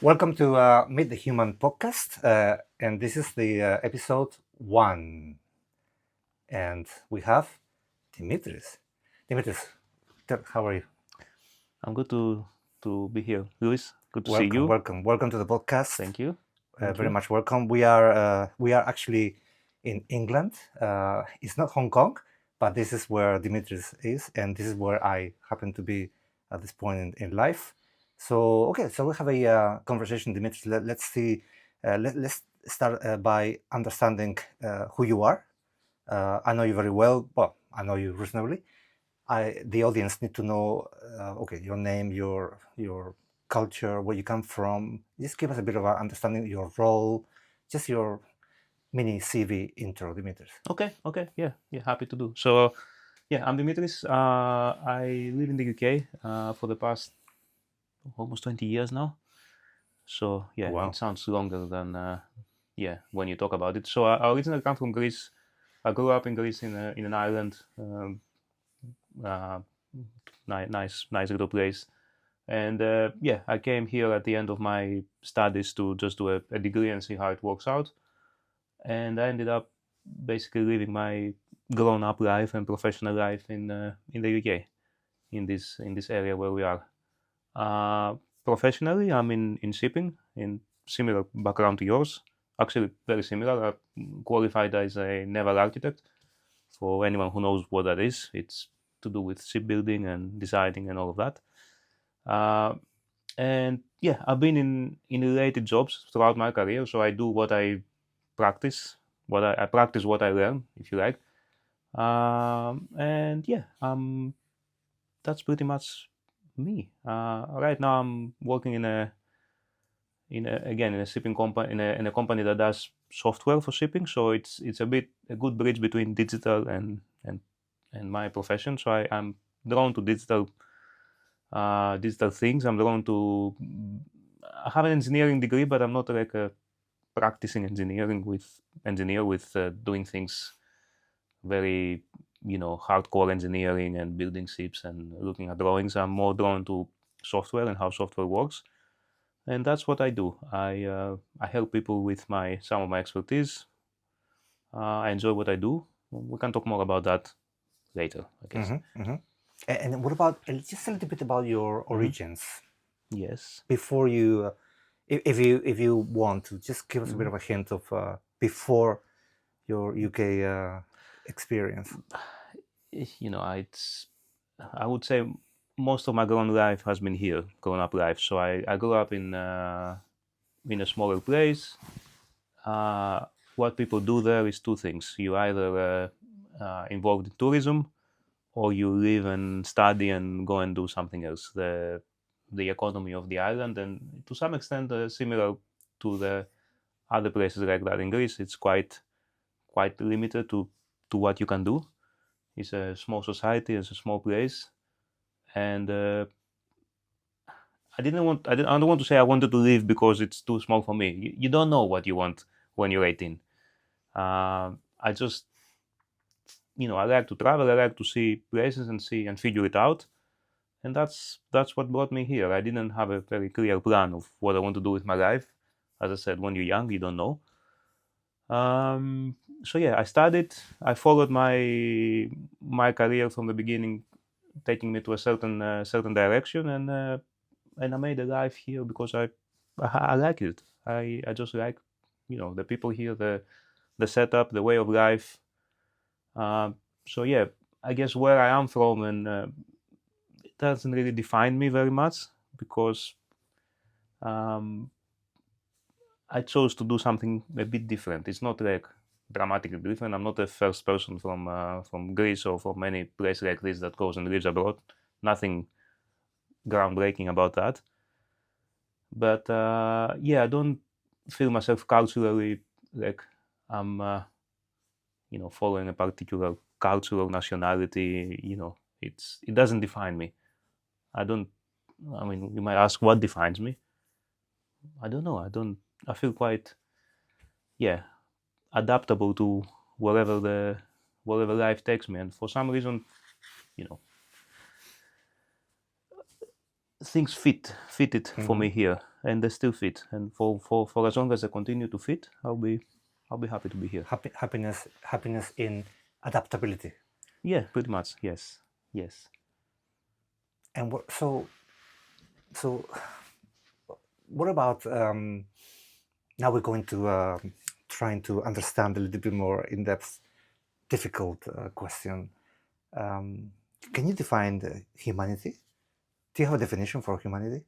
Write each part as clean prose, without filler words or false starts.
Welcome to Meet the Human podcast, and this is the episode 1. And we have Dimitris. Dimitris, how are you? I'm good to be here, Luis. Good to see Welcome, you. welcome to the podcast. Thank you. Very much welcome. We are actually in England. It's not Hong Kong, but this is where Dimitris is, and this is where I happen to be at this point in life. So so we have a conversation, Dimitris. Let's see. Let's start by understanding who you are. I know you very well. Well, I know you reasonably. The audience need to know. Your name, your culture, where you come from. Just give us a bit of an understanding of your role, just your mini CV intro, Dimitris. Okay. Yeah. Happy to do. So, I'm Dimitris. I live in the UK for the past almost 20 years now. So, Wow. it sounds longer than when you talk about it. So, I originally come from Greece. I grew up in Greece in an island. Uh, nice little place. And I came here at the end of my studies to just do a degree and see how it works out. And I ended up basically living my grown-up life and professional life in the UK, in this area where we are. Professionally, I'm in shipping, in similar background to yours. Actually, very similar. I qualified as a naval architect. For anyone who knows what that is, it's to do with shipbuilding and designing and all of that. And I've been in related jobs throughout my career, so I do what I practice, I practice what I learn, if you like. And that's pretty much me. Right now, I'm working in a shipping company, in a company that does software for shipping. So it's a good bridge between digital and my profession. So I'm drawn to digital things. I'm drawn to. I have an engineering degree, but I'm not like a practicing engineer with doing things very hardcore engineering and building ships and looking at drawings. I'm more drawn to software and how software works, and that's what I do. I help people with some of my expertise. I enjoy what I do. We can talk more about that later, I guess. And what about just a little bit about your origins? Yes. Before you, if you want to, just give us a bit of a hint of before your UK experience. I would say most of my grown up life. So I grew up in a smaller place. What people do there is two things. You either involved in tourism, or you live and study and go and do something else. The economy of the island, and to some extent similar to the other places like that in Greece, it's quite limited to what you can do. It's a small society, it's a small place, and I don't want to say I wanted to leave because it's too small for me. You don't know what you want when you're 18. I just, I like to travel. I like to see places and figure it out, and that's what brought me here. I didn't have a very clear plan of what I want to do with my life. As I said, when you're young, you don't know. I studied. I followed my career from the beginning, taking me to a certain direction, and I made a life here because I like it. I just like the people here, the setup, the way of life. I guess where I am from, and it doesn't really define me very much because I chose to do something a bit different. It's not like dramatically different. I'm not the first person from Greece or from any place like this that goes and lives abroad. Nothing groundbreaking about that. But I don't feel myself culturally like I'm following a particular culture or nationality. It doesn't define me. I mean, you might ask what defines me. I don't know. I feel quite adaptable to wherever life takes me, and for some reason, you know things fitted for me here, and they still fit. And for as long as they continue to fit, I'll be happy to be here. Happiness in adaptability. Yeah, pretty much. Yes. And so what about now we're going to trying to understand a little bit more in depth, difficult question. Can you define humanity? Do you have a definition for humanity?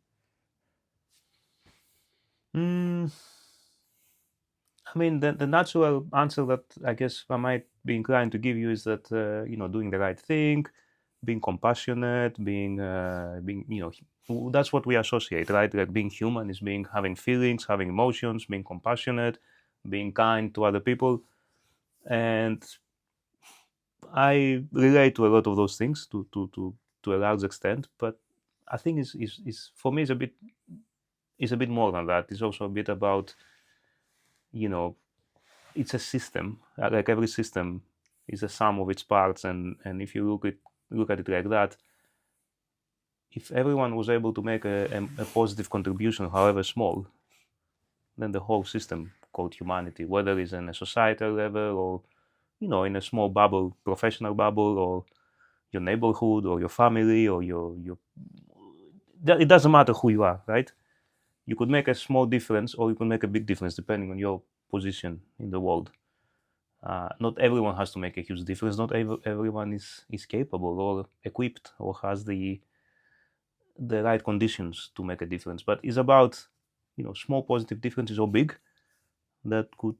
I mean, the natural answer that I guess I might be inclined to give you is that doing the right thing, being compassionate, being that's what we associate, right? Like being human is having feelings, having emotions, being compassionate, being kind to other people, and I relate to a lot of those things to a large extent. But I think is for me is a bit more than that. It's also a bit about it's a system. Like every system is a sum of its parts, and if you look at it like that, if everyone was able to make a positive contribution, however small, then the whole system called humanity, whether it's in a societal level or in a small bubble, professional bubble, or your neighborhood or your family or your it doesn't matter who you are, right? You could make a small difference or you could make a big difference depending on your position in the world. Not everyone has to make a huge difference. Not everyone is capable or equipped or has the right conditions to make a difference. But it's about small positive differences or big that could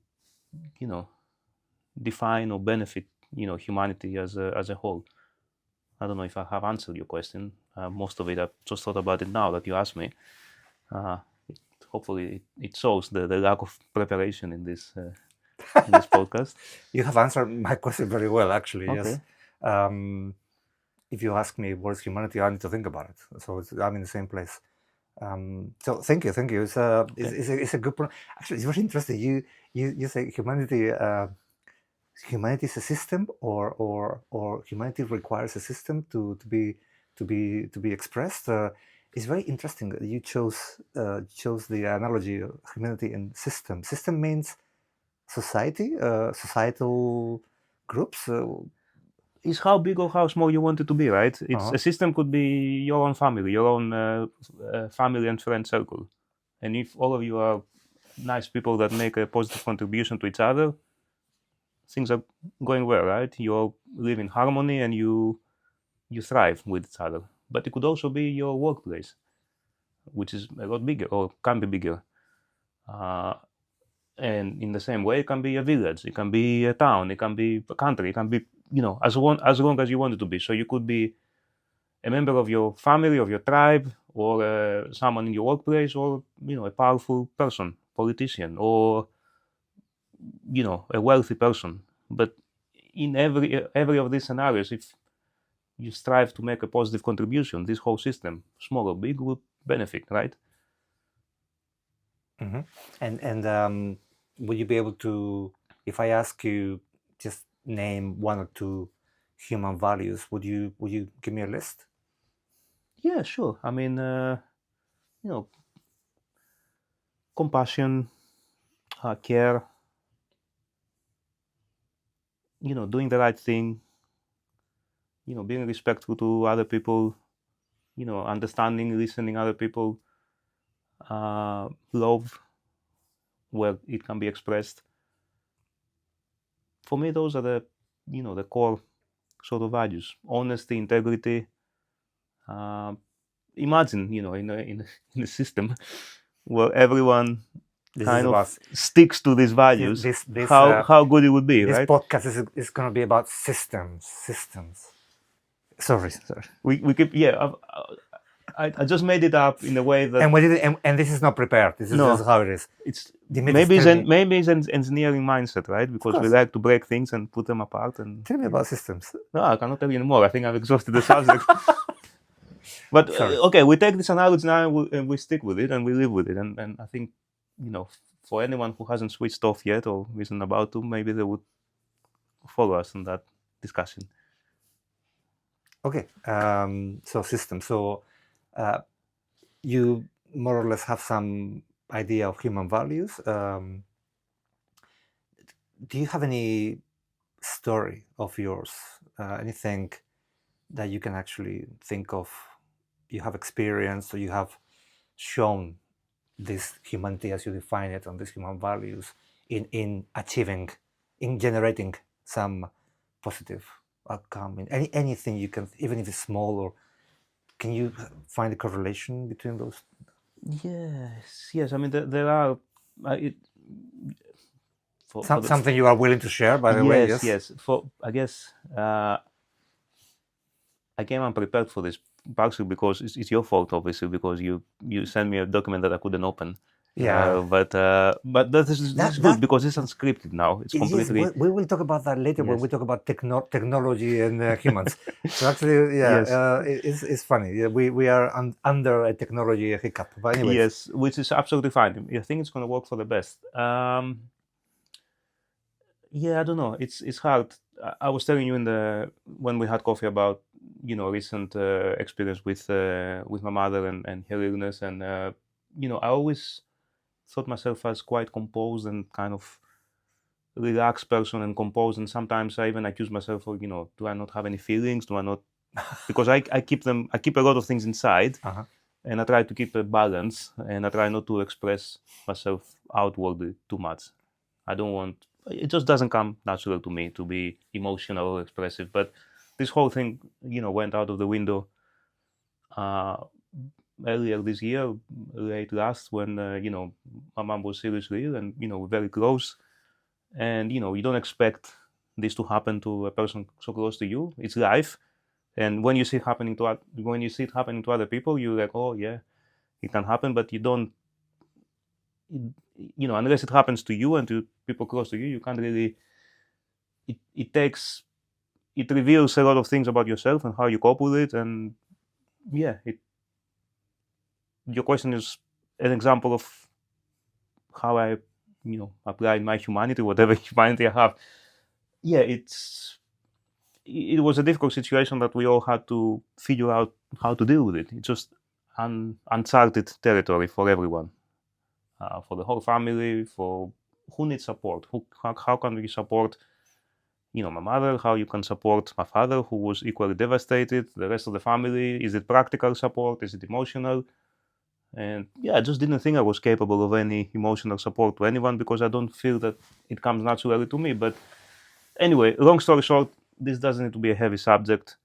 define or benefit humanity as a whole. I don't know if I have answered your question. Most of it I've just thought about it now that you asked me. Hopefully it shows the lack of preparation in this podcast. You have answered my question very well, actually. Okay. Yes. If you ask me what is humanity, I need to think about it. So I'm in the same place. So thank you. It's a good point. Actually, it's very interesting. You say humanity. Humanity is a system, or humanity requires a system to be expressed. It's very interesting that you chose the analogy of humanity and system. System means society, societal groups. Is how big or how small you want it to be, right? It's a system could be your own family, your own family and friend circle, and if all of you are nice people that make a positive contribution to each other, things are going well, right? You all live in harmony and you thrive with each other. But it could also be your workplace, which is a lot bigger or can be bigger. And in the same way, it can be a village, it can be a town, it can be a country, it can be as long as you want it to be. So you could be a member of your family, of your tribe, or someone in your workplace, or a powerful person, politician, or a wealthy person. But in every of these scenarios, if you strive to make a positive contribution, this whole system, small or big, will benefit, right? Mm-hmm. And would you be able to, if I ask you just name one or two human values, would you give me a list? Yeah, sure. I mean, compassion, care, doing the right thing, being respectful to other people, understanding, listening other people, love where it can be expressed. For me, those are the core sort of values: honesty, integrity. Imagine, in a system where everyone kind of sticks to these values, how good it would be, this right? This podcast is going to be about systems. Sorry. We keep, I just made it up in a way that, and this is not prepared. This is just how it is. It's maybe it's an engineering mindset, right? Because we like to break things and put them apart. And tell me about systems. No, I cannot tell you anymore. I think I've exhausted the subject. But okay, we take this analogy now and we stick with it and we live with it. And I think, for anyone who hasn't switched off yet or isn't about to, maybe they would follow us in that discussion. Okay, so system. So you more or less have some idea of human values. Do you have any story of yours, anything that you can actually think of, you have experienced or you have shown this humanity as you define it and these human values in achieving, in generating some positive outcome in anything you can, even if it's small, or can you find a correlation between those? Yes. I mean, there are. It, for the, Something you are willing to share, by the way? yes. For I guess I came unprepared for this, partially because it's your fault, obviously, because you sent me a document that I couldn't open. Yeah. But this is good because it's unscripted now. It's Yes, completely. we will talk about that later when Yes. we talk about technology and humans. So actually, Yes. it's funny. Yeah, we are under a technology hiccup. But anyways, Yes, which is absolutely fine. I think it's going to work for the best. Yeah, I don't know. It's hard. I was telling you when we had coffee about recent experience with my mother and her illness, and I always thought myself as quite composed and kind of relaxed person and composed, and sometimes I even accuse myself of do I not have any feelings? Do I not? Because I keep a lot of things inside, and I try to keep a balance, and I try not to express myself outwardly too much. I don't want. It just doesn't come natural to me to be emotional or expressive. But this whole thing, went out of the window uh, earlier this year, late last, when my mom was seriously ill, and we're very close, and you don't expect this to happen to a person so close to you. It's life, and when you see it happening to other people, you're like, oh yeah, it can happen, but you don't. Unless it happens to you and to people close to you, you can't really. It reveals a lot of things about yourself and how you cope with it, and yeah, your question is an example of how I apply my humanity, whatever humanity I have. Yeah, it was a difficult situation that we all had to figure out how to deal with it. It's just uncharted territory for everyone, for the whole family, for who needs support, how can we support my mother, how you can support my father, who was equally devastated, the rest of the family. Is it practical support? Is it emotional? And yeah, I just didn't think I was capable of any emotional support to anyone because I don't feel that it comes naturally to me. But anyway, long story short, this doesn't need to be a heavy subject.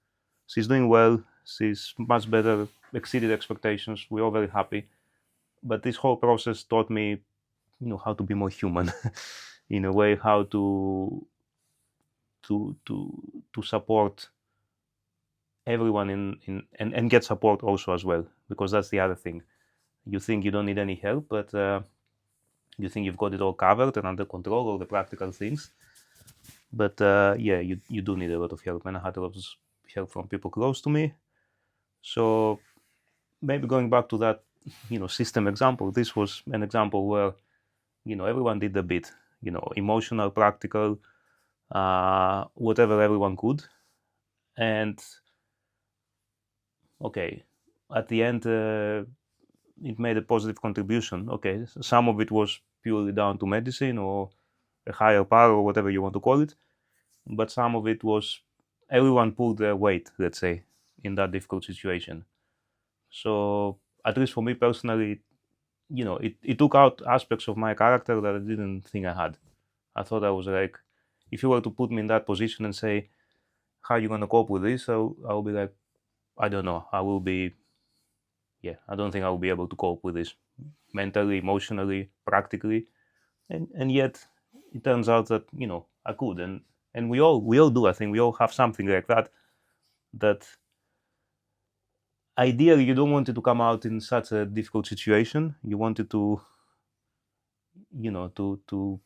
She's doing well. She's much better, exceeded expectations. We're all very happy. But this whole process taught me, how to be more human, in a way, how to support everyone and get support also as well, because that's the other thing. You think you don't need any help, but you think you've got it all covered and under control, all the practical things. But yeah, you do need a lot of help, and I had a lot of help from people close to me. So maybe going back to that system example, this was an example where everyone did a bit, emotional, practical, whatever everyone could. And okay, at the end, it made a positive contribution. Okay, some of it was purely down to medicine or a higher power or whatever you want to call it, but some of it was everyone pulled their weight, let's say, in that difficult situation. So at least for me personally, it took out aspects of my character that I didn't think I had. I thought I was like, if you were to put me in that position and say, how are you going to cope with this? So I'll be like, I don't know. I don't think I will be able to cope with this mentally, emotionally, practically. And yet it turns out that, I could. And we all do. I think we all have something like that ideally you don't want it to come out in such a difficult situation. You want it to, to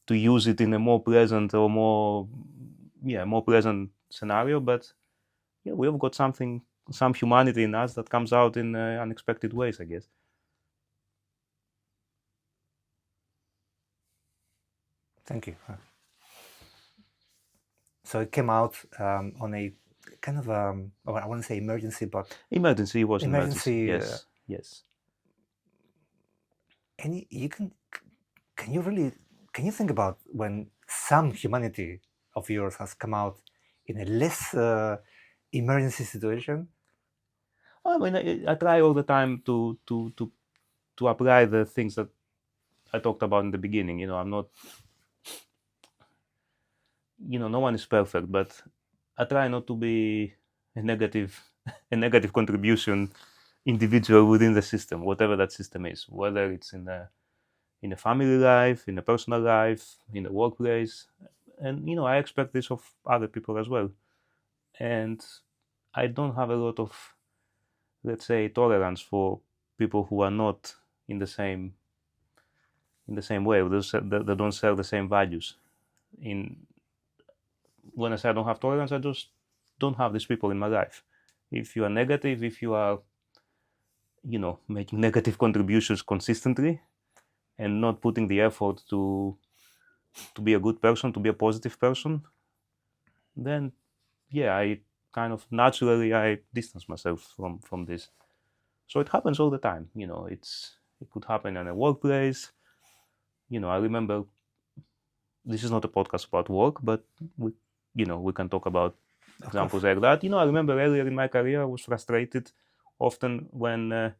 use it in a more pleasant or more pleasant scenario. But yeah, we have got some humanity in us that comes out in unexpected ways, I guess. Thank you. So it came out on a kind of I want to say emergency, but Emergency was emergency yes. Yes. And can you think about when some humanity of yours has come out in a less emergency situation? I mean, I try all the time to apply the things that I talked about in the beginning. You know, I'm not, no one is perfect, but I try not to be a negative a negative contribution individual within the system, whatever that system is, whether it's in a family life, in a personal life, in the workplace. And I expect this of other people as well. And I don't have a lot of, let's say, tolerance for people who are not in the same way, that don't share the same values. In When I say I don't have tolerance, I just don't have these people in my life. If you are negative, if you are making negative contributions consistently and not putting the effort to be a good person, to be a positive person, then yeah, I kind of naturally I distance myself from this. So it happens all the time. It could happen in a workplace. I remember, this is not a podcast about work, but we can talk about examples like that. I remember earlier in my career I was frustrated often when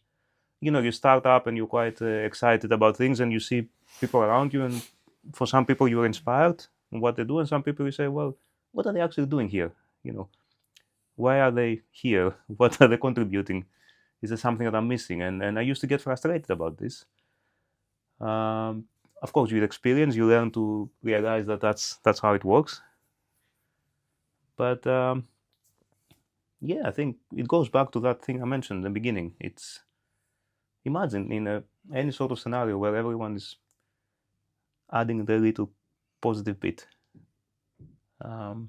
you start up and you're quite excited about things, and you see people around you, and for some people you're inspired in what they do, and some people you say, well, what are they actually doing here? you know why are they here? What are they contributing? Is there something that I'm missing? And I used to get frustrated about this. um, of course, with experience you learn to realize that that's how it works. But yeah, I think it goes back to that thing I mentioned in the beginning. It's Imagine in any sort of scenario where everyone is adding the little positive bit. Um,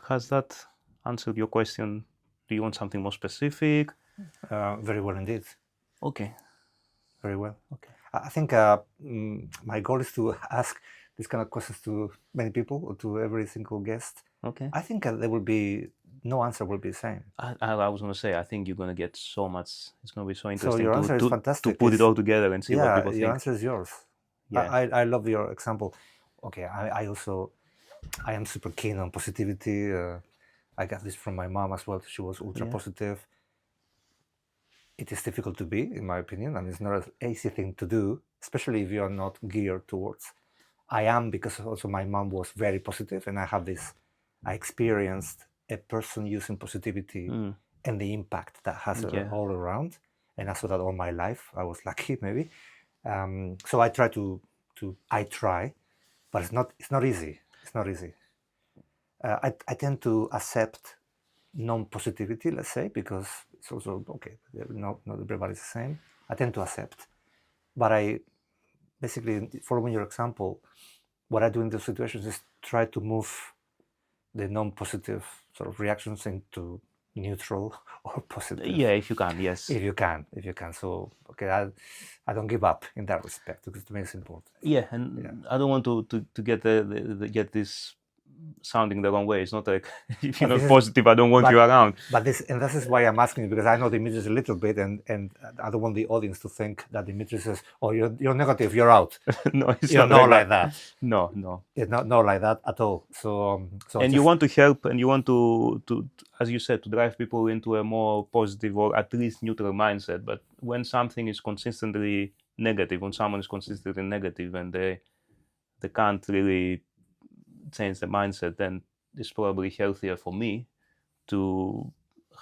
has that answered your question? Do you want something more specific? Very well indeed. Okay. Very well. Okay. I think my goal is to ask these kind of questions to many people, or to every single guest. Okay. I think there will be no answer will be the same. I was going to say, I think you're going to get so much. It's going to be so interesting your answer is to fantastic. put it all together and see what people Your think. answer is yours. Yeah. I love your example. Okay, I am super keen on positivity. I got this from my mom as well. She was ultra positive. It is difficult to be, in my opinion, and it's not an easy thing to do, especially if you are not geared towards. I am, because also my mom was very positive, and I experienced a person using positivity and the impact that has all around, and I saw that all my life. I was lucky, maybe. So I try but it's not easy. It's not easy. I tend to accept non-positivity, let's say, because it's also okay. Not everybody's the same. I tend to accept, but I basically, following your example, what I do in those situations is try to move the non-positive sort of reactions into neutral or positive. Yeah, if you can, yes. If you can. So okay, I don't give up in that respect, because to me it's important. Yeah, and I don't want to get get this sounding the wrong way. It's not like if you're not positive, I don't want you around. But this is why I'm asking you, because I know Dimitris a little bit, and I don't want the audience to think that Dimitris says, "Oh, you're negative, you're out." No, it's not like that. No. It's not like that at all. So and you want to help, and you want to, as you said, to drive people into a more positive or at least neutral mindset. But when something is consistently negative, when someone is consistently negative, and they can't really change the mindset, then it's probably healthier for me to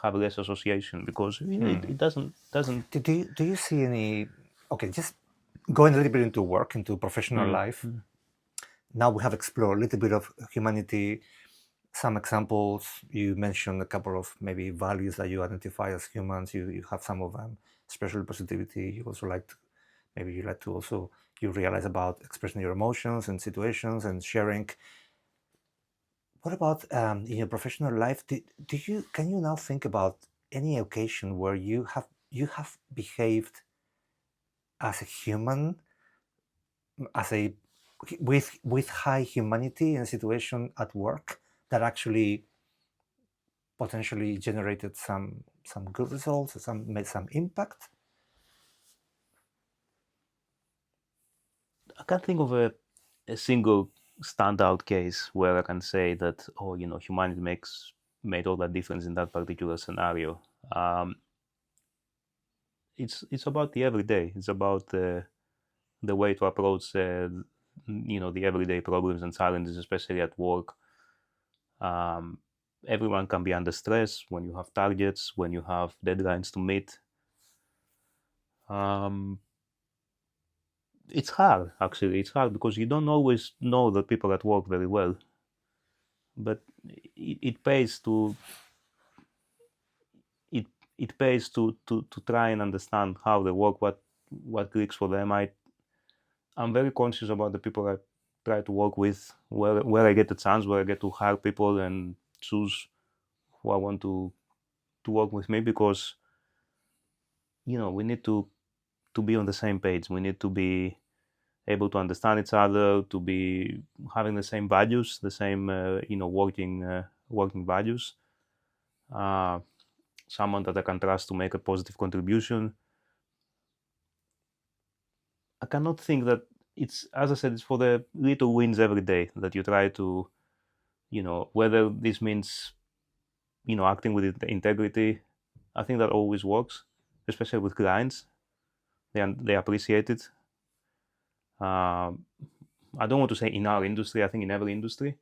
have less association, because it doesn't. Do you see any? Okay, just going a little bit into work, into professional life. Now we have explored a little bit of humanity. Some examples. You mentioned a couple of maybe values that you identify as humans. You have some of them, especially positivity. You also you realize about expressing your emotions and situations and sharing. What about in your professional life? Can you now think about any occasion where you have behaved as a human, with high humanity in a situation at work that actually potentially generated some good results, made some impact? I can't think of a single standout case where I can say that, oh, humanity made all that difference in that particular scenario. Um, it's about the everyday. It's about the way to approach the everyday problems and challenges, especially at work. Um, Everyone can be under stress when you have targets, when you have deadlines to meet. Um, it's hard, actually. It's hard because you don't always know the people at work very well, but it pays to it it pays to try and understand how they work, what clicks for them. I'm very conscious about the people I try to work with, where I get the chance, where I get to hire people and choose who I want to work with me, because we need to be on the same page. We need to be able to understand each other, to be having the same values, the same working values. Uh, Someone that I can trust to make a positive contribution. I cannot think that it's, as I said, it's for the little wins every day that you try to, whether this means, acting with integrity. I think that always works, especially with clients. They appreciate it. I don't want to say in our industry. I think in every industry,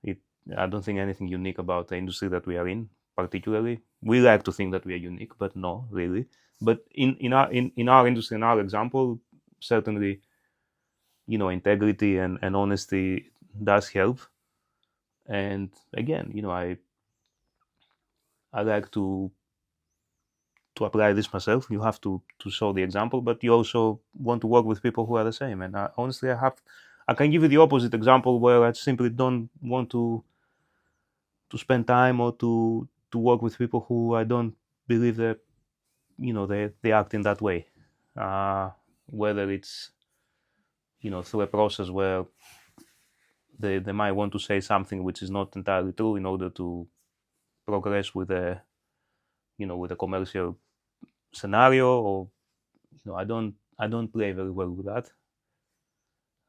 it. I don't think anything unique about the industry that we are in. Particularly, we like to think that we are unique, but no, really. But in our industry, in our example, certainly, integrity and honesty does help. And again, I like to apply this myself. You have to show the example, but you also want to work with people who are the same. And honestly, I can give you the opposite example where I simply don't want to spend time or to work with people who I don't believe that they act in that way. Uh, Whether it's through a process where they might want to say something which is not entirely true in order to progress with a commercial scenario, or I don't play very well with that.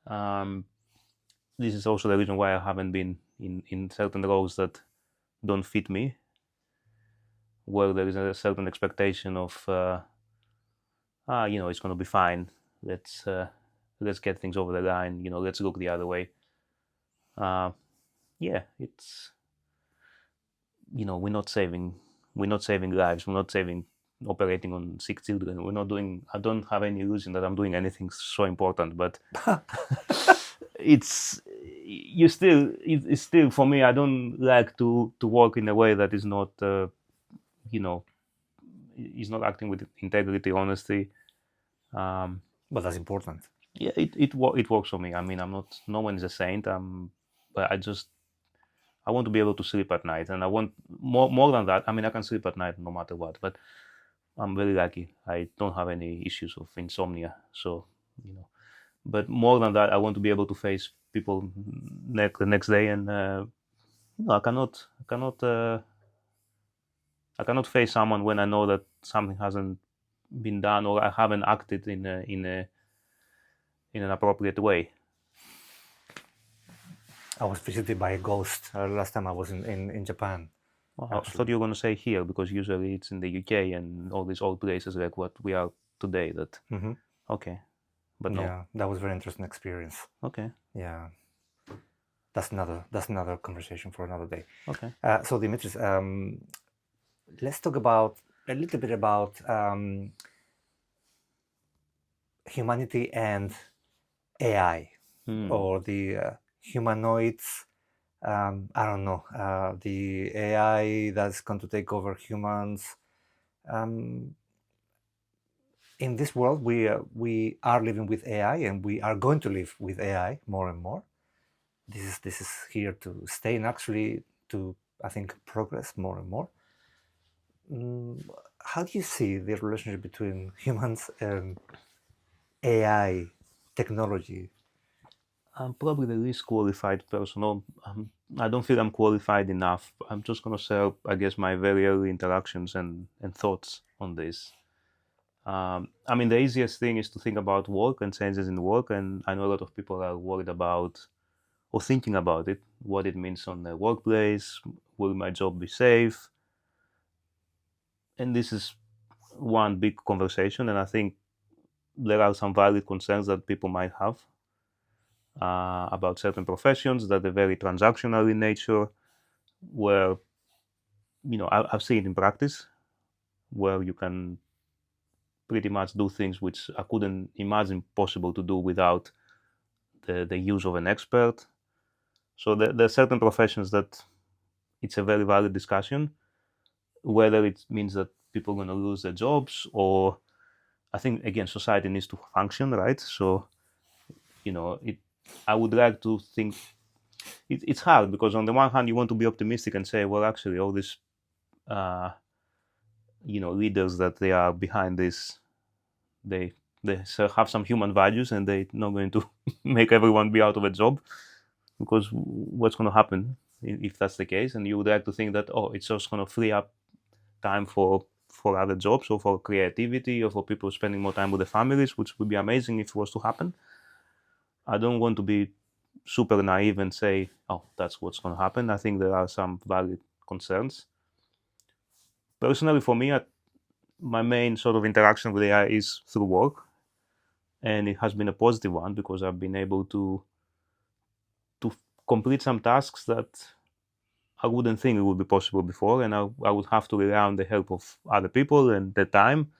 Um, this is also the reason why I haven't been in certain roles that don't fit me, where there is a certain expectation of it's going to be fine. Let's get things over the line. Let's look the other way. Uh, yeah, it's we're not saving lives. We're not saving operating on sick children. We're not doing. I don't have any illusion that I'm doing anything so important, but it's you still it's still for me. I don't like to work in a way that is not you know is not acting with integrity, honesty. Um, But that's important. yeah, it works for me. I mean, I'm not. No one is a saint. But I want to be able to sleep at night, and I want more than that. I mean, I can sleep at night no matter what, but I'm very lucky. I don't have any issues of insomnia, so you know. But more than that, I want to be able to face people the next day, and I cannot face someone when I know that something hasn't been done, or I haven't acted in an appropriate way. I was visited by a ghost last time I was in Japan. Well, I thought you were going to say here, because usually it's in the UK and all these old places like what we are today. That okay, but no. Yeah, that was a very interesting experience. Okay. Yeah, that's another conversation for another day. Okay. So Dimitris, let's talk about a little bit about humanity and AI, or the humanoids. I don't know, the AI that's going to take over humans. In this world, we are living with AI, and we are going to live with AI more and more. This is here to stay, and actually to, I think, progress more and more. How do you see the relationship between humans and AI technology? I'm probably the least qualified person. Or I don't feel I'm qualified enough. I'm just going to share, I guess, my very early interactions and thoughts on this. I mean, the easiest thing is to think about work and changes in work. And I know a lot of people are worried about or thinking about it, what it means on the workplace. Will my job be safe? And this is one big conversation. And I think there are some valid concerns that people might have about certain professions that are very transactional in nature, where I've seen it in practice, where you can pretty much do things which I couldn't imagine possible to do without the use of an expert. So there are certain professions that it's a very valid discussion, whether it means that people are going to lose their jobs, or I think again society needs to function, right? So I would like to think it's hard, because on the one hand you want to be optimistic and say, well, actually all these uh, leaders that they are behind this, they have some human values, and they're not going to make everyone be out of a job, because what's going to happen if that's the case? And you would like to think that, oh, it's just going to free up time for other jobs, or for creativity, or for people spending more time with their families, which would be amazing if it was to happen. I don't want to be super naive and say, oh, that's what's going to happen. I think there are some valid concerns. Personally, for me, my main sort of interaction with AI is through work, and it has been a positive one, because I've been able to complete some tasks that I wouldn't think it would be possible before, and I would have to rely on the help of other people and the time.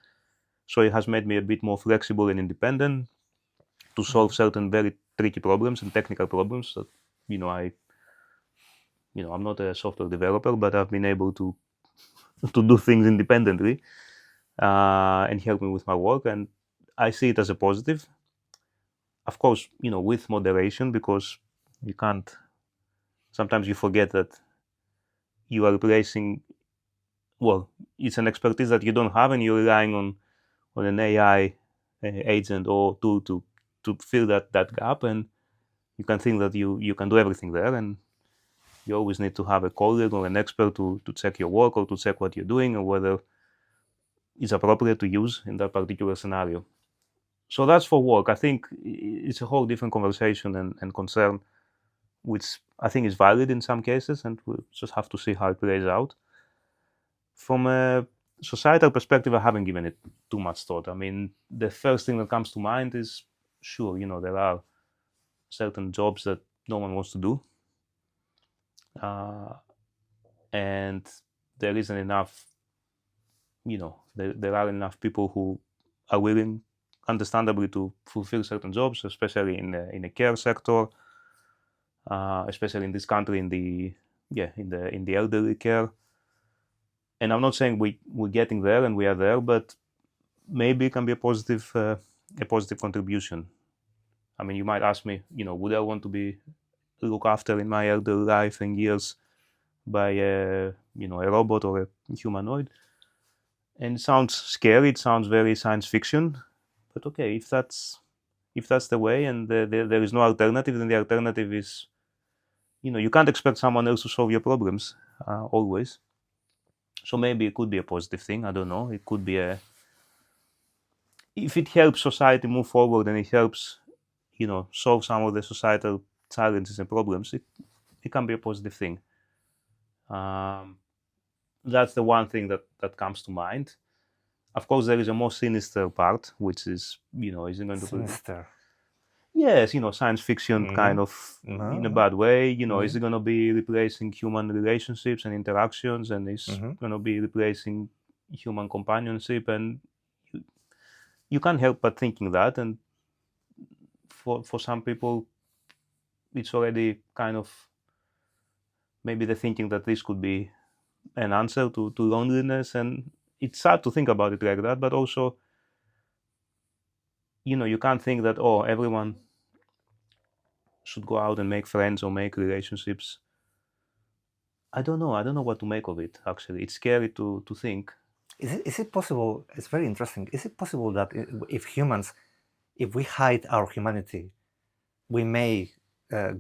So it has made me a bit more flexible and independent to solve certain very tricky problems and technical problems that I'm not a software developer, but I've been able to do things independently, and help me with my work, and I see it as a positive. Of course, with moderation, because you can't. Sometimes you forget that you are replacing. Well, it's an expertise that you don't have, and you're relying on an AI agent or tool to fill that gap, and you can think that you can do everything there, and you always need to have a colleague or an expert to check your work, or to check what you're doing, or whether it's appropriate to use in that particular scenario. So that's for work. I think it's a whole different conversation and concern, which I think is valid in some cases, and we'll just have to see how it plays out. From a societal perspective, I haven't given it too much thought. I mean, the first thing that comes to mind is, sure, there are certain jobs that no one wants to do, and there isn't enough. There are enough people who are willing, understandably, to fulfill certain jobs, especially in the care sector, especially in this country, in the elderly care. And I'm not saying we're getting there and we are there, but maybe it can be a positive contribution. I mean, you might ask me, would I want to be looked after in my elder life and years by a robot or a humanoid? And it sounds scary. It sounds very science fiction. But okay, if that's the way, and there is no alternative, then the alternative is, you can't expect someone else to solve your problems always. So maybe it could be a positive thing. I don't know. It could be if it helps society move forward, and it helps, solve some of the societal challenges and problems, it can be a positive thing. That's the one thing that comes to mind. Of course, there is a more sinister part, which is, is it going to be Sinister. yes, science fiction kind of in a bad way. Is it going to be replacing human relationships and interactions, and is going to be replacing human companionship? And you can't help but thinking that. And for some people, it's already kind of maybe they're thinking that this could be an answer to loneliness, and it's sad to think about it like that. But also, you can't think that, oh, everyone should go out and make friends or make relationships. I don't know what to make of it. Actually, it's scary to think. Is it possible? It's very interesting. Is it possible that if we hide our humanity, we may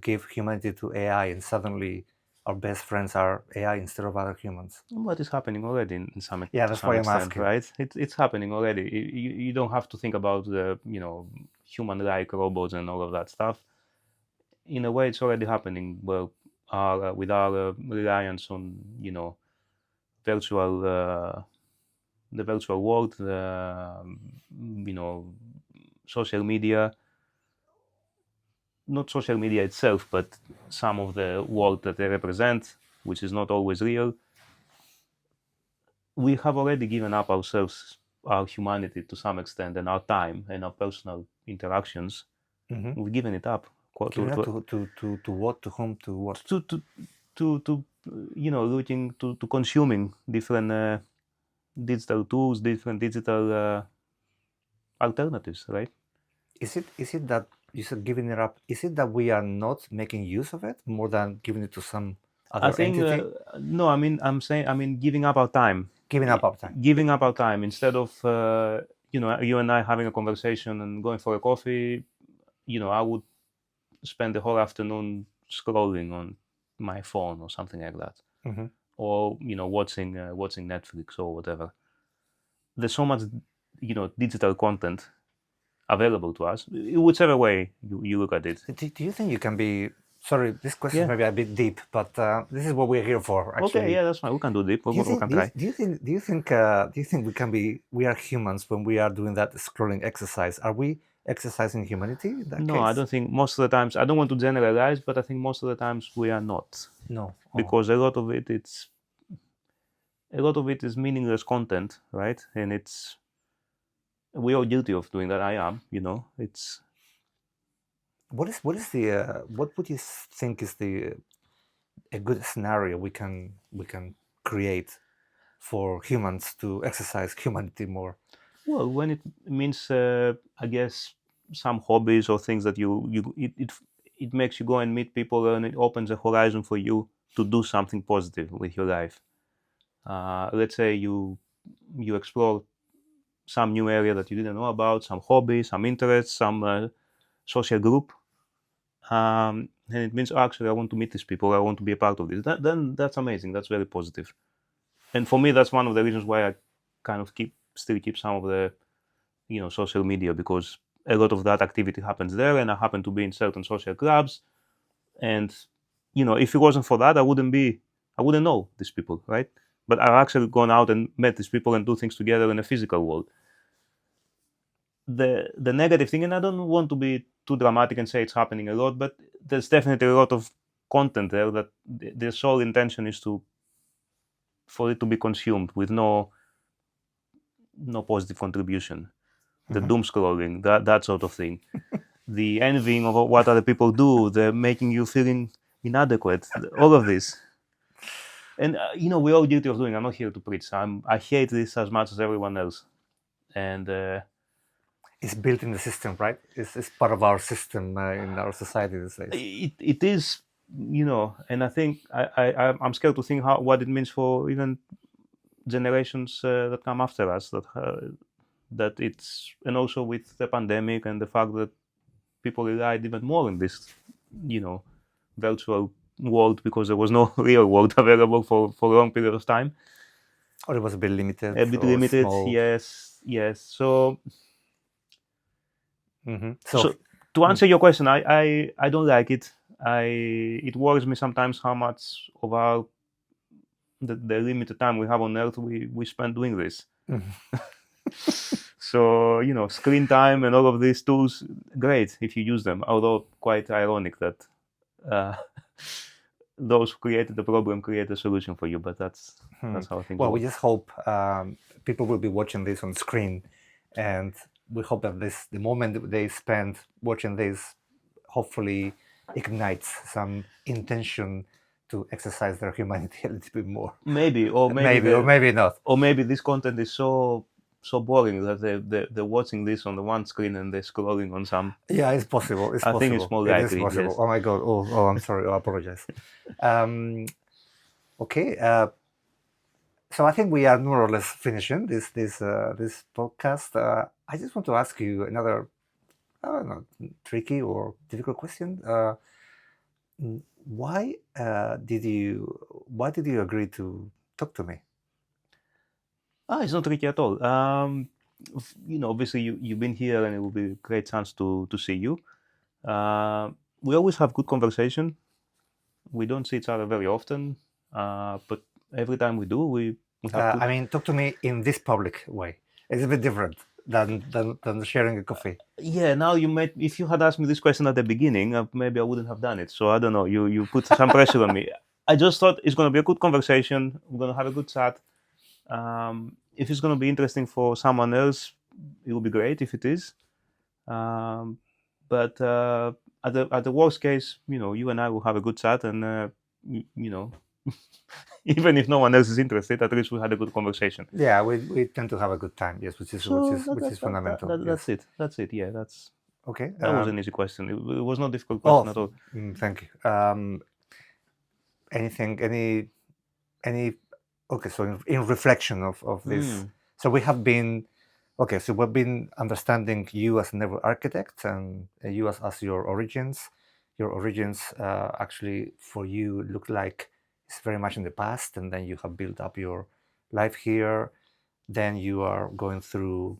give humanity to AI, and suddenly our best friends are AI instead of other humans. What is happening already in some Yeah, to that's some why I'm extent, asking. right? It's happening already. You don't have to think about the human-like robots and all of that stuff. In a way, it's already happening. Well, with our reliance on virtual the virtual world, social media, not social media itself, but some of the world that they represent, which is not always real. We have already given up ourselves, our humanity to some extent, and our time and our personal interactions. Mm-hmm. We've given it up Giving up to what? To whom? To what? to looking to consuming different digital tools, different digital alternatives, right? Is it that you said giving it up? Is it that we are not making use of it more than giving it to some I other think entity? no. I mean giving up our time, Giving up our time. giving up our time instead of you and I having a conversation and going for a coffee. I would spend the whole afternoon scrolling on my phone or something like that, Mm-hmm. or watching Netflix or whatever. There's so much digital content available to us, whichever way you look at it. Do you think you can be? Sorry, this question is Yeah. maybe a bit deep, but this is what we're here for, Okay. actually. Yeah, that's fine. We can do deep. Do you We think? can Do you, try. do you think? Do you think we can be? We are humans when we are doing that scrolling exercise. Are we exercising humanity in that No, I case? don't think most of the times. I don't want to generalize, but I think most of the times we are not, No. Oh. because a lot of it is meaningless content, right? And we are guilty of doing that. I am. It's What is the? What would you think is the a good scenario we can create for humans to exercise humanity more? well when it means, I guess, some hobbies or things that it makes you go and meet people, and it opens a horizon for you to do something positive with your life. Let's say you explore some new area that you didn't know about, some hobby, some interest, some social group, and it means, "Oh, actually, I want to meet these people. I want to be a part of this." Then that's amazing. That's very positive. And for me, that's one of the reasons why I kind of still keep some of the social media, because a lot of that activity happens there, and I happen to be in certain social clubs. And if it wasn't for that, I wouldn't know these people, right? But I've actually gone out and met these people and do things together in a physical world. The negative thing, and I don't want to be too dramatic and say it's happening a lot, but there's definitely a lot of content there that the sole intention is for it to be consumed with no positive contribution. The Mhm. doom scrolling, that sort of thing, the envying of what other people do, the making you feeling inadequate, all of this. And we're all guilty of doing. I'm not here to preach. I hate this as much as everyone else, and It's built in the system, right? It's part of our system in our society these days. it is, and I think I'm scared to think what it means for even generations that come after us. That it's, and also with the pandemic and the fact that people relied even more on this, virtual world, because there was no real world available for a long period of time. Or it was a bit limited A bit or limited, small. yes. So So, to answer your question, I don't like it. It worries me sometimes how much of the limited time we have on Earth we spend doing this. So screen time and all of these tools, great if you use them. Although quite ironic that uh, those who created the problem create a solution for you. But that's how things well, we work. just hope people will be watching this on screen, and we hope that the moment they spend watching this, hopefully ignites some intention to exercise their humanity a little bit more. Maybe, or Maybe, or maybe not. or maybe this content is so boring that they're watching this on the one screen and they're scrolling on some. Yeah, it's possible. It's I possible. think it's more It is likely. possible. Yes. Oh my God. Oh, I'm sorry. I apologize. Okay. So I think we are more or less finishing this podcast. I just want to ask you another, I don't know, tricky or difficult question. Why did you agree to talk to me? It's not tricky at all. Obviously you've been here, and it will be a great chance to see you. We always have good conversation. We don't see each other very often, but every time we do, we have good. I mean, talk to me in this public way. It's a bit different than sharing a coffee. Yeah, now you might. If you had asked me this question at the beginning, maybe I wouldn't have done it. So I don't know. You put some pressure on me. I just thought it's going to be a good conversation. We're going to have a good chat. If it's going to be interesting for someone else, it will be great if it is. But at the worst case, you and I will have a good chat, and even if no one else is interested, at least we had a good conversation. Yeah, we tend to have a good time. Yes, which is fundamental. That's it. That's it. Yeah, Okay. that was an easy question. It was not a difficult question at all. Thank you. Anything? Any? Okay. So in reflection of this, so we have been. Okay, so we've been understanding you as a network architect and you as your origins. Your origins actually for you look like it's very much in the past, and then you have built up your life here. Then you are going through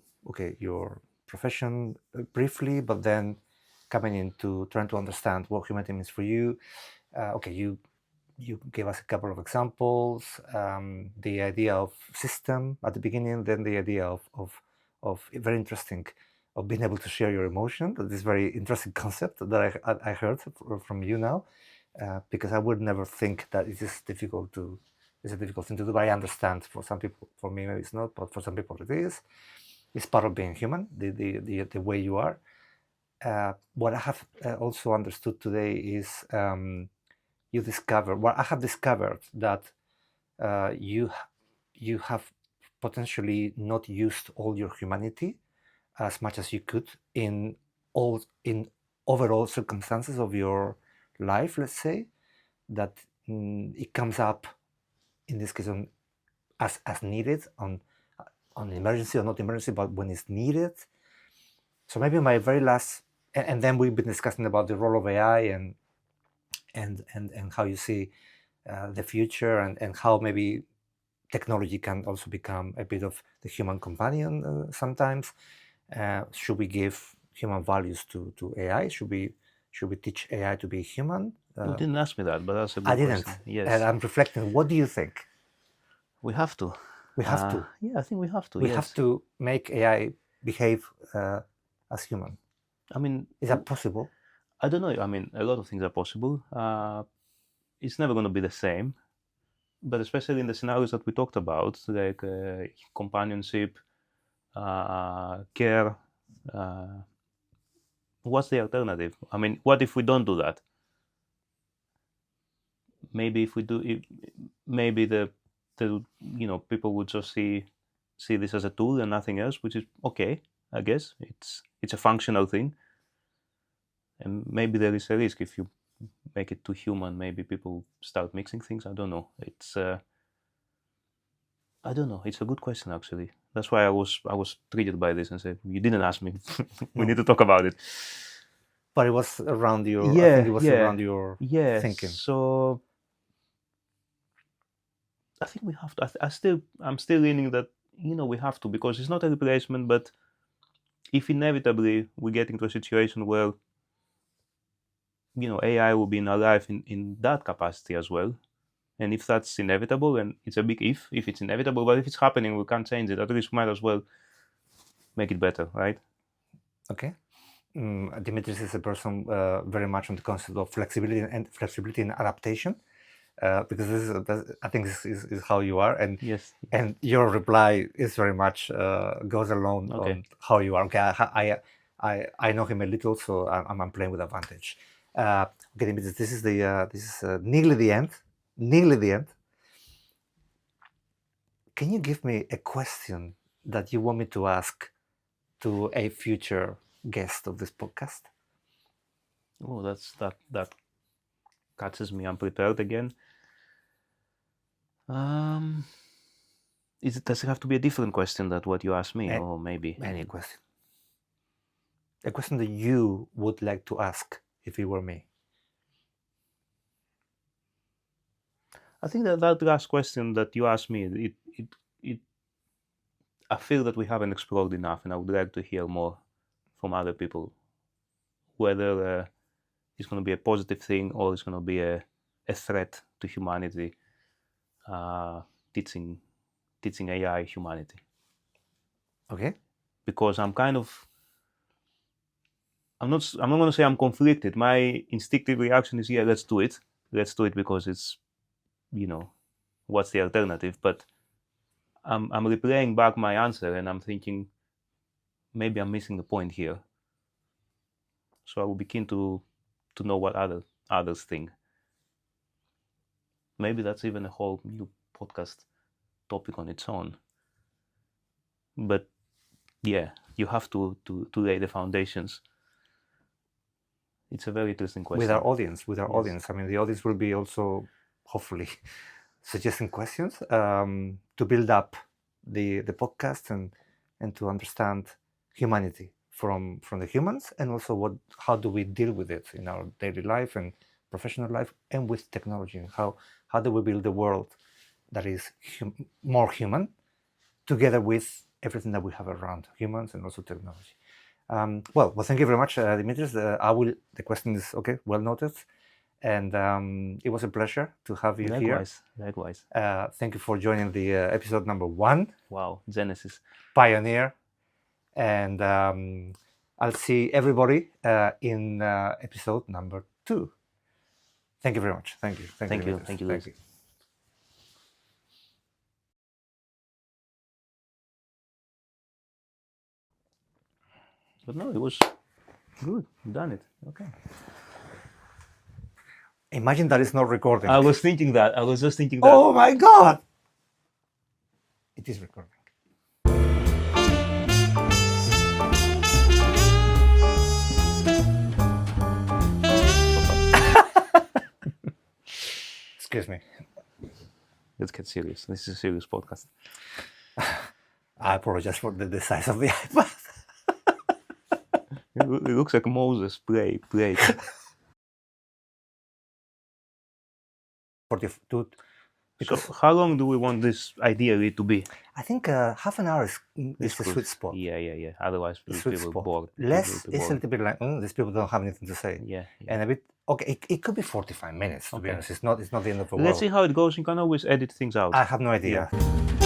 your profession briefly, but then coming into trying to understand what humanity means for you. You gave us a couple of examples. The idea of system at the beginning, then the idea of very interesting of being able to share your emotion. This very interesting concept that I heard from you now, because I would never think that it is difficult to. It's a difficult thing to do, but I understand for some people. For me, maybe it's not, but for some people it is. It's part of being human. The way you are. What I have also understood today is you discover. Well, I have discovered that you have potentially not used all your humanity as much as you could in overall circumstances of your life. Let's say that it comes up in this case as needed on emergency or not emergency, but when it's needed. So maybe my very last, and then we've been discussing about the role of AI and how you see the future and how maybe technology can also become a bit of the human companion sometimes. Should we give human values to AI? Should we teach AI to be human? You didn't ask me that, but that's a good I didn't. question. Yes. And I'm reflecting. What do you think? We have to. We have to. Yeah, I think we have to. We yes. have to make AI behave as human. I mean, is that possible? I don't know. I mean, a lot of things are possible. It's never going to be the same, but especially in the scenarios that we talked about, like companionship, care. What's the alternative? I mean, what if we don't do that? Maybe if we do, maybe the people would just see this as a tool and nothing else, which is okay. I guess it's a functional thing, and maybe there is a risk if you make it too human. Maybe people start mixing things. I don't know. I don't know. It's a good question, actually. That's why I was triggered by this and said, "You didn't ask me. We need to talk about it." But it was around your. I think it was around your thinking. So I think we have to. I'm still leaning that we have to, because it's not a replacement, but if inevitably we get into a situation where AI will be in our life in that capacity as well, and if that's inevitable, and it's a big if it's inevitable, but if it's happening, we can't change it. At least we might as well make it better, right? Okay. Dimitris is a person very much on the concept of flexibility and adaptation, because I think this is how you are, and yes, and your reply is very much goes along on how you are. Okay, I know him a little, so I'm playing with advantage. Okay, Dimitris, this is nearly the end. Nearly the end. Can you give me a question that you want me to ask to a future guest of this podcast? Oh, that catches me unprepared again. Does it have to be a different question than what you asked me, or maybe any question? A question that you would like to ask if it were me. I think that last question that you asked me, I feel that we haven't explored enough, and I would like to hear more from other people, whether it's going to be a positive thing or it's going to be a threat to humanity, teaching AI humanity. Okay. Because I'm not going to say I'm conflicted. My instinctive reaction is, yeah, let's do it because it's, what's the alternative? But I'm replaying back my answer and I'm thinking maybe I'm missing the point here. So I will be keen to know what others think. Maybe that's even a whole new podcast topic on its own. But yeah, you have to lay the foundations. It's a very interesting question. With our audience. I mean, the audience will be also, hopefully, suggesting questions to build up the podcast and to understand humanity from the humans, and also how do we deal with it in our daily life and professional life, and with technology, and how do we build a world that is more human, together with everything that we have around humans and also technology. Well, thank you very much, Dimitris. The question is okay, well noted, and it was a pleasure to have you here. Likewise. Thank you for joining the episode number 1. Wow, Genesis. Pioneer. And I'll see everybody in episode number 2. Thank you very much. Thank you. Thank you. But no, it was good. You've done it. Okay. Imagine that it's not recording. I was thinking that. I was just thinking that. Oh my God! It is recording. Excuse me. Let's get serious. This is a serious podcast. I apologize for the size of the iPad. It looks like Moses played. 42. So how long do we want this ideally to be? I think half an hour is the sweet spot. Yeah. Otherwise, people are bored. Less is a little bit like, these people don't have anything to say. Yeah. And a bit, okay, it could be 45 minutes, to be honest. It's not the end of the world. Let's see how it goes. You can always edit things out. I have no idea. Yeah.